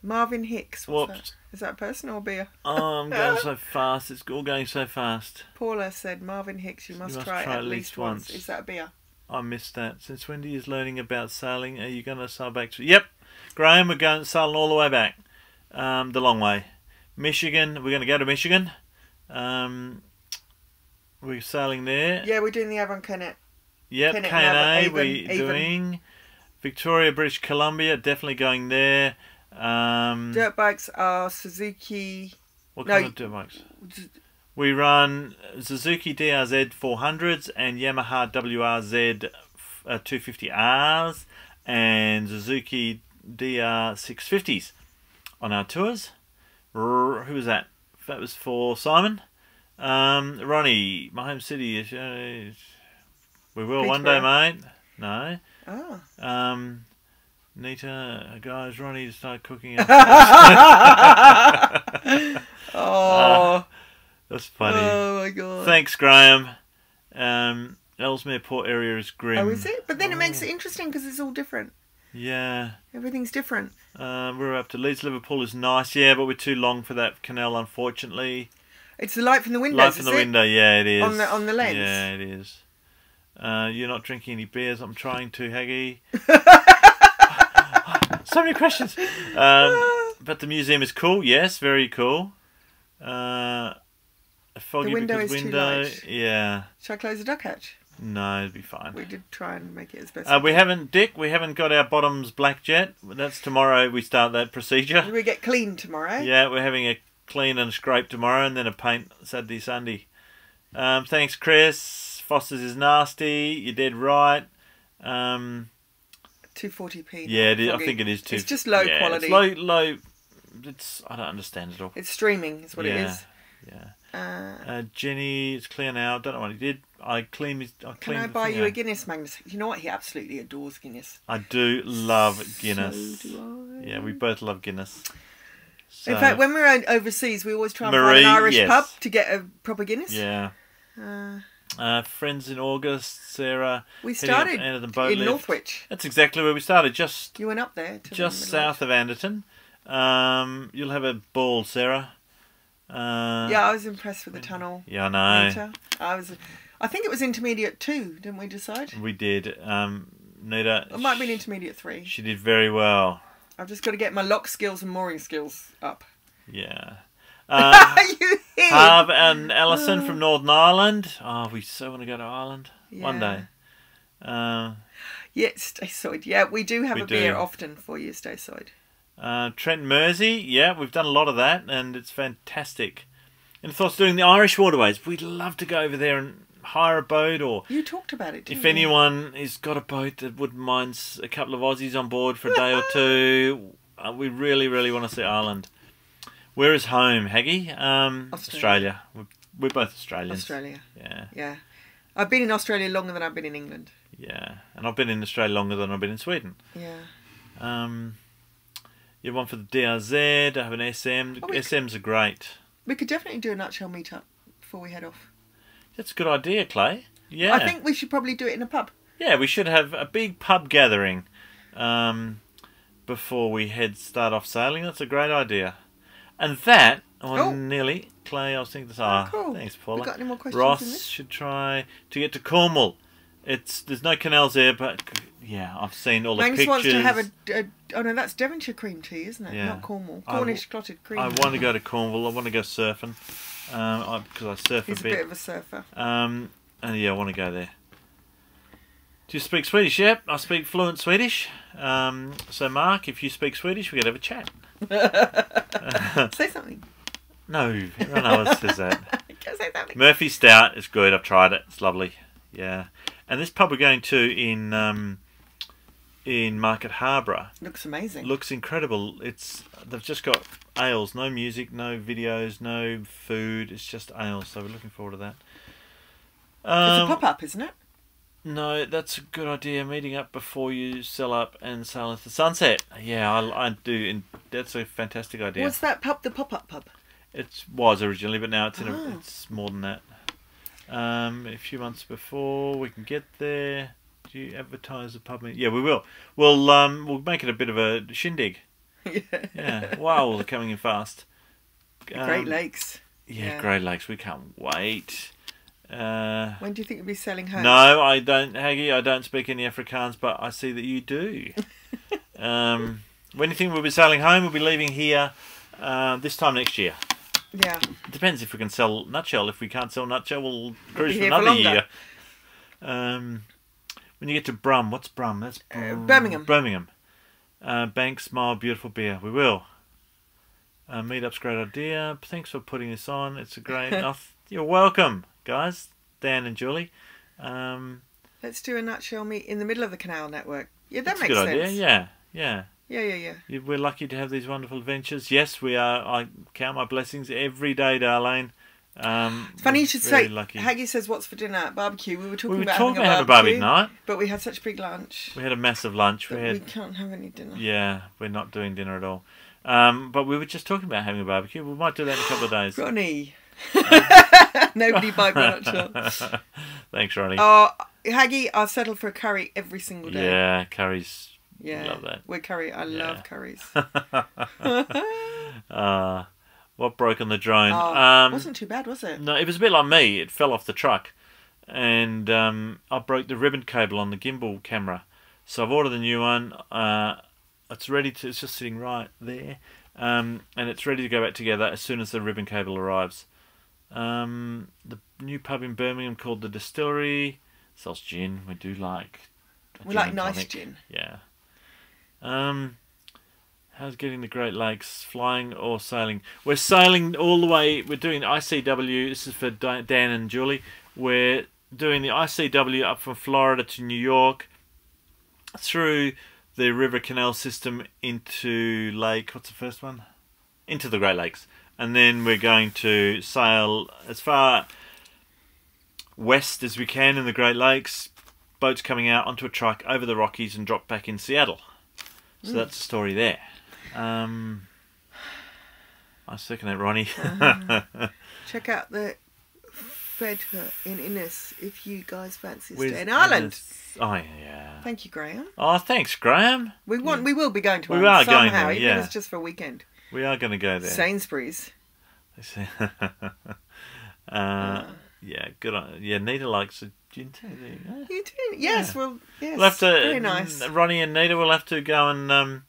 Marvin Hicks. What's
Whoops.
that? Is that a person or beer?
Oh, I'm going so fast. It's all going so fast.
Paula said, Marvin Hicks, you must try it at least once. Is that a beer?
I missed that. Since Wendy is learning about sailing, are you going to sail back to... Yep. Graham, we're going sailing all the way back. The long way. Michigan, we're going to go to Michigan. We're sailing there.
Yeah, we're doing the Avon Canet.
Yep,
Canet,
K&A we're
Avon.
doing. Victoria, British Columbia, definitely going there.
Dirt bikes are Suzuki.
What
No,
kind of dirt bikes? We run Suzuki DRZ 400s and Yamaha WRZ 250Rs and Suzuki DR650s on our tours. Who was that? That was for Simon. Ronnie, my home city is... we will one day, mate. No.
Oh.
Nita, guys, Ronnie to start cooking.
Oh.
That's funny.
Oh my god.
Thanks, Graham. Ellesmere Port area is grim.
Oh, is it? But then it makes it interesting because it's all different.
Yeah.
Everything's different.
We're up to Leeds. Liverpool is nice, yeah, but we're too long for that canal, unfortunately.
It's the light from the windows,
Light from the window, yeah, it is.
On the lens?
Yeah, it is. You're not drinking any beers. I'm trying to, Haggy. So many questions. But the museum is cool. Yes, very cool. Foggy
the window
because
is
window.
too light.
Yeah.
Shall I close the duck hatch?
No, it'd be fine.
We did try and make it as best
we haven't, Dick, we haven't got our bottoms black yet. That's tomorrow we start that procedure.
We get clean tomorrow.
Yeah, we're having a clean and scrape tomorrow and then a paint Saturday, Sunday. Thanks, Chris. Foster's is nasty. You're dead right.
240p.
Yeah, I think it is too.
It's just low quality.
It's low. I don't understand it all.
It's streaming, is what it is.
Yeah. Jenny, it's clear now. Don't know what he did.
Can I buy you a Guinness, Magnus? You know what? He absolutely adores Guinness.
I do love Guinness.
So do I.
Yeah, we both love Guinness. So,
in fact, when we're overseas, we always try and find an Irish pub to get a proper Guinness.
Yeah. Friends in August, Sarah.
We started in Northwich.
That's exactly where we started.
You went up there.
Just south of Anderton. You'll have a ball, Sarah.
Yeah, I was impressed with the tunnel.
Yeah, I know.
I think it was intermediate 2, didn't we decide?
We did. Nita.
It might have been intermediate 3.
She did very well.
I've just got to get my lock skills and mooring skills up.
Yeah.
You hid.
Harv and Alison from Northern Ireland. Oh, we so want to go to Ireland one day.
Yeah, Stayside. Yeah, we do have a beer often for you, Stayside.
Trent Mersey. Yeah, we've done a lot of that, and it's fantastic. And thoughts doing the Irish waterways. We'd love to go over there and hire a boat, or
you talked about it.
If anyone has got a boat that wouldn't mind a couple of Aussies on board for a day or two, we really, really want to see Ireland. Where is home, Haggy? Australia. We're both Australians.
Australia.
Yeah.
Yeah. I've been in Australia longer than I've been in England.
Yeah, and I've been in Australia longer than I've been in Sweden.
Yeah.
You have one for the DRZ. I have an SM. SMs are great.
We could definitely do a nutshell meetup before we head off.
That's a good idea, Clay. Yeah.
I think we should probably do it in a pub.
Yeah, we should have a big pub gathering before we start off sailing. That's a great idea. And that, nearly, Clay, I was thinking this.
Cool.
Thanks, Paula.
We got any more questions?
Ross should try to get to Cornwall. There's no canals there, but yeah, I've seen all the pictures.
Magnus wants to have oh no, that's Devonshire cream tea, isn't it? Yeah. Not Cornwall. Cornish clotted cream.
I want to go to Cornwall. I want to go surfing because I surf
He's
a bit.
He's a bit of a surfer.
And yeah, I want to go there. Do you speak Swedish? Yep, I speak fluent Swedish. So Mark, if you speak Swedish, we could have a chat.
Say something.
No, everyone else says that.
Say something.
Murphy Stout is good. I've tried it. It's lovely. Yeah. And this pub we're going to in Market Harborough
looks amazing.
Looks incredible. They've just got ales, no music, no videos, no food. It's just ales. So we're looking forward to that.
It's a pop-up, isn't it?
No, that's a good idea. Meeting up before you sell up and sail into the sunset. Yeah, I do. And that's a fantastic idea.
What's that pub? The pop-up pub?
It was originally, but now it's more than that. A few months before we can get there. Do you advertise the pub? Yeah, we will. We'll make it a bit of a shindig. Yeah. Wow, they're coming in fast.
Great Lakes.
Yeah, Great Lakes. We can't wait.
When do you think you'll be selling home?
No, I don't, Haggy. I don't speak any Afrikaans, but I see that you do. When do you think we'll be sailing home? We'll be leaving here this time next year.
Yeah.
It depends if we can sell nutshell. If we can't sell nutshell, we'll cruise for another year. When you get to Brum, what's Brum? That's
Birmingham.
Birmingham. Bank, smile, beautiful beer. We will. Meetup's a great idea. Thanks for putting this on. It's a great... You're welcome, guys. Dan and Julie.
Let's do a nutshell meet in the middle of the canal network. Yeah, that
That's
makes
a good
sense.
idea. Yeah, yeah.
Yeah.
We're lucky to have these wonderful adventures. Yes, we are. I count my blessings every day, Darlene.
It's funny you should
very
say.
lucky.
Haggy says, "What's for dinner?" Barbecue. We were talking about
having
having
a barbecue night,
but we had such a big lunch.
We had a massive lunch.
We can't have any dinner.
Yeah, we're not doing dinner at all. But we were just talking about having a barbecue. We might do that in a couple of days.
Ronnie. Nobody bite me, not sure.
Thanks, Ronnie.
Oh, Haggy, I'll settle for a curry every single day.
Yeah, curries.
Yeah,
love that.
We're curry. I love curries.
What broke on the drone?
Wasn't too bad, was it?
No, it was a bit like me. It fell off the truck, and I broke the ribbon cable on the gimbal camera. So I've ordered a new one. It's ready to. It's just sitting right there, and it's ready to go back together as soon as the ribbon cable arrives. The new pub in Birmingham called the Distillery sells gin. We do like.
We like nice gin.
Yeah. How's getting the Great Lakes? Flying or sailing? We're sailing all the way. We're doing the ICW. This is for Dan and Julie. We're doing the ICW up from Florida to New York, through the river canal system into Lake. What's the first one? Into the Great Lakes. And then we're going to sail as far west as we can in the Great Lakes. Boats coming out onto a truck over the Rockies and drop back in Seattle. So that's the story there. I second that, Ronnie.
Check out the Fedha in Innis if you guys fancy
Where's
staying in Ireland.
Innis? Oh yeah.
Thank you, Graham.
Oh, thanks, Graham.
We will be going to
We
Ireland
are going
somehow,
there,
even
yeah.
if it's just for a weekend.
We are going to go there.
Sainsbury's.
Yeah, good on. Yeah, Nita likes a gin too.
You do? Yes.
Yeah.
Well, yes.
We'll have to.
Very nice.
Ronnie and Nita will have to go and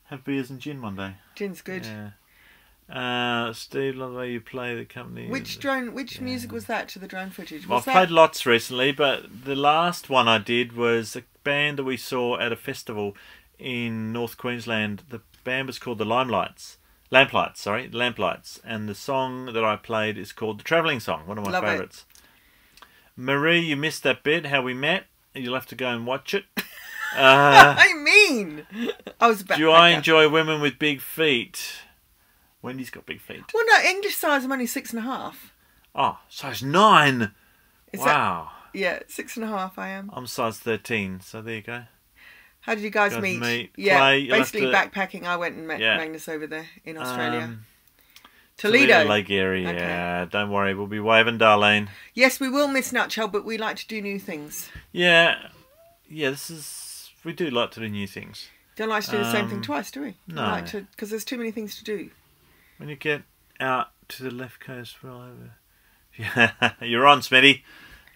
have beers and gin one day.
Gin's good.
Yeah. Steve, love the way you play the company.
Which music was that to the drone footage?
Well, I've played lots recently, but the last one I did was a band that we saw at a festival in North Queensland. The band was called the Lamplights, and the song that I played is called The Travelling Song, one of my favourites. Marie, you missed that bit, how we met. You'll have to go and watch it.
I was back.
Do I enjoy women with big feet? Wendy's got big feet.
Well, no, English size, I'm only 6.5.
Oh, size 9. Wow.
Yeah, 6.5 I am.
I'm size 13, so there you go.
How did you guys meet?
Yeah,
basically backpacking. I went and met Magnus over there in Australia.
Toledo Lake area, okay. Yeah. Don't worry, we'll be waving, Darlene.
Yes, we will miss Nutshell, but we like to do new things.
Yeah, we do like to do new things.
Don't like to do the same thing twice, do we?
No.
Like because there's too many things to do.
When you get out to the left coast, we're all over. Yeah, you're on, Smitty.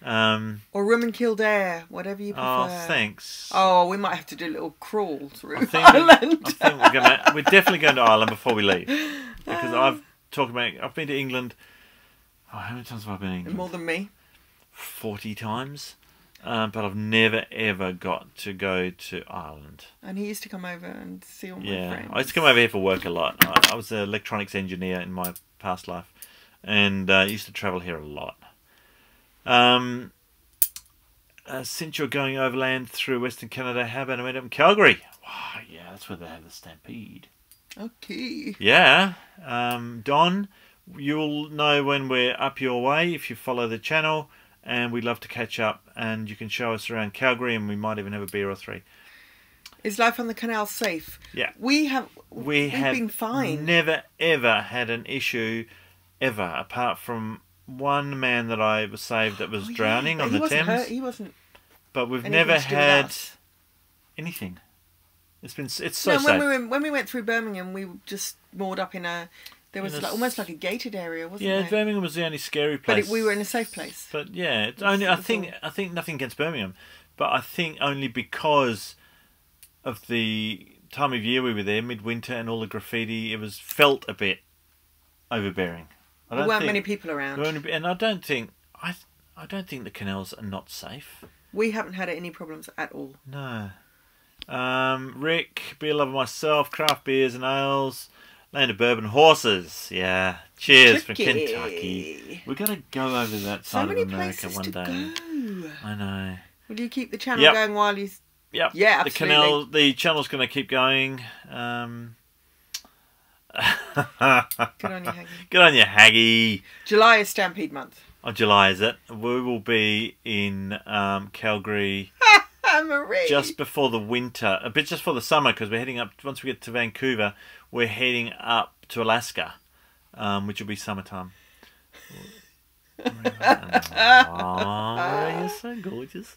Or Room in Kildare, whatever you prefer.
Oh, thanks.
Oh, we might have to do a little crawl through Ireland.
I think we're definitely going to Ireland before we leave, because I've been to England. Oh, how many times have I been to England?
More than me.
40 times. But I've never ever got to go to Ireland.
And he used to come over and see all my friends.
I used to come over here for work a lot. I was an electronics engineer in my past life, and I used to travel here a lot. Since you're going overland through Western Canada, how about I meet up in Calgary? Wow, yeah, that's where they have the Stampede.
Okay.
Yeah. Don, you'll know when we're up your way if you follow the channel, and we'd love to catch up, and you can show us around Calgary, and we might even have a beer or 3.
Is life on the canal safe?
Yeah.
We've been fine.
Never ever had an issue ever, apart from one man that I was saved that was drowning on the Thames.
He wasn't.
But we've never had anything. It's so safe.
When we went through Birmingham, we just moored up in a. There was almost like a gated area, wasn't there?
Yeah, Birmingham was the only scary place.
But we were in a safe place.
But yeah, it's only. I think nothing against Birmingham, but I think only because of the time of year we were there, midwinter, and all the graffiti, it felt a bit overbearing.
There weren't many people around,
and I don't think the canals are not safe.
We haven't had any problems at all.
No. Rick, beer lover myself, craft beers and ales, land of bourbon, horses. Yeah. Cheers from Kentucky. We've got to go over that side of America one day.
Go.
I know.
Will you keep the channel going while you
Yep.
Yeah,
The
absolutely.
the channel's going to keep going.
Good on you, Haggy.
Good on you, Haggy.
July is Stampede month.
Oh, July is it? We will be in Calgary
Marie.
just before the winter, a bit just for the summer, because we're heading up. Once we get to Vancouver, we're heading up to Alaska, which will be summertime. Oh, you're so gorgeous.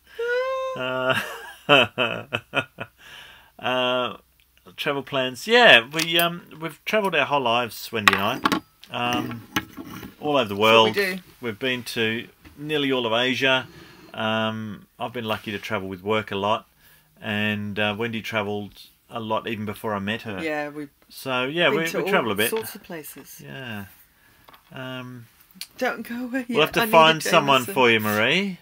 Travel plans? Yeah, we've travelled our whole lives, Wendy and I, all over the world.
That's what we do.
We've been to nearly all of Asia. I've been lucky to travel with work a lot, and Wendy travelled a lot even before I met her.
Yeah, we
travel a bit.
Sorts of places.
Yeah.
Don't go away.
We'll have to find someone for you, Marie.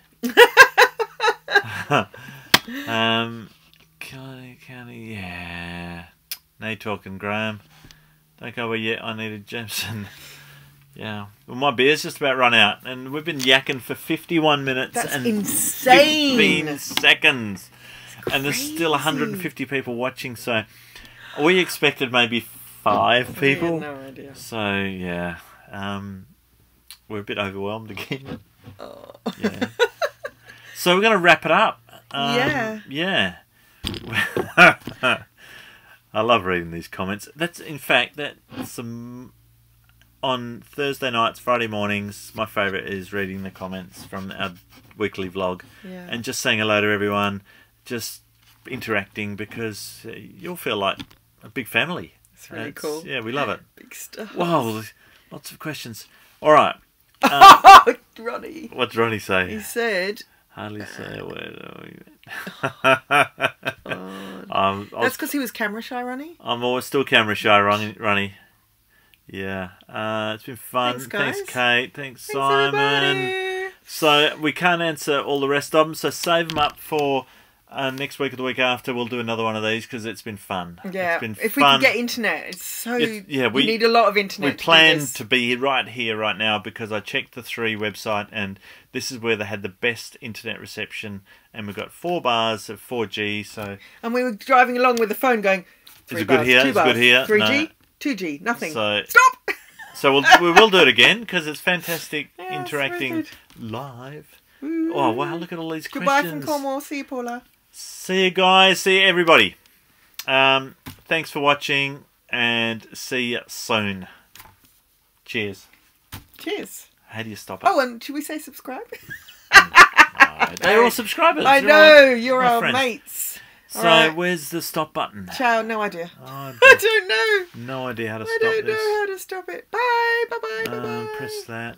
County, yeah. Now you're talking, Graham. Don't go away yet. I needed Jameson. Yeah. Well, my beer's just about run out, and we've been yakking for 51 minutes.
That's
and
insane.
15 seconds. And there's still 150 people watching, so we expected maybe 5 people.
I had no idea.
So, yeah. We're a bit overwhelmed again.
Oh.
Yeah. So we're going to wrap it up.
Yeah.
Yeah. I love reading these comments. That's on Thursday nights, Friday mornings. My favourite is reading the comments from our weekly vlog, and just saying hello to everyone, just interacting, because you'll feel like a big family.
It's really cool.
Yeah, we love it.
Big stuff.
Wow, lots of questions. All right.
Ronnie.
What's Ronnie say?
He said,
hardly say a word.
that's because he was camera shy, Ronnie.
I'm always still camera shy, Ronnie. Yeah. It's been fun.
Thanks, guys.
Thanks, Kate. Thanks, Simon.
Everybody.
So we can't answer all the rest of them, so save them up for next week or the week after. We'll do another one of these, because it's been fun.
Yeah,
it's been
if
fun.
we can get internet, it's so... we need a lot of internet.
We plan to be right here, right now, because I checked the 3 website, and this is where they had the best internet reception, and we've got 4 bars of 4G. So,
and we were driving along with the phone, going,
"Is it good here? Is it good here?
3G,
No.
2G, nothing.
So,
stop."
So we will do it again, because it's fantastic interacting
it's
live. Oh wow! Look at all these
Goodbye
questions.
from Cornwall. See you, Paula.
See you guys. See you everybody. Thanks for watching, and see you soon. Cheers.
Cheers.
How do you stop it?
Oh, and should we say subscribe?
They're all subscribers.
I know, you're our
friends.
Mates.
So
right.
Where's the stop button?
Ciao, no idea.
Oh,
I don't know.
No idea how to stop
I don't
this.
know how to stop it. Bye, bye, bye, bye, bye.
Press that.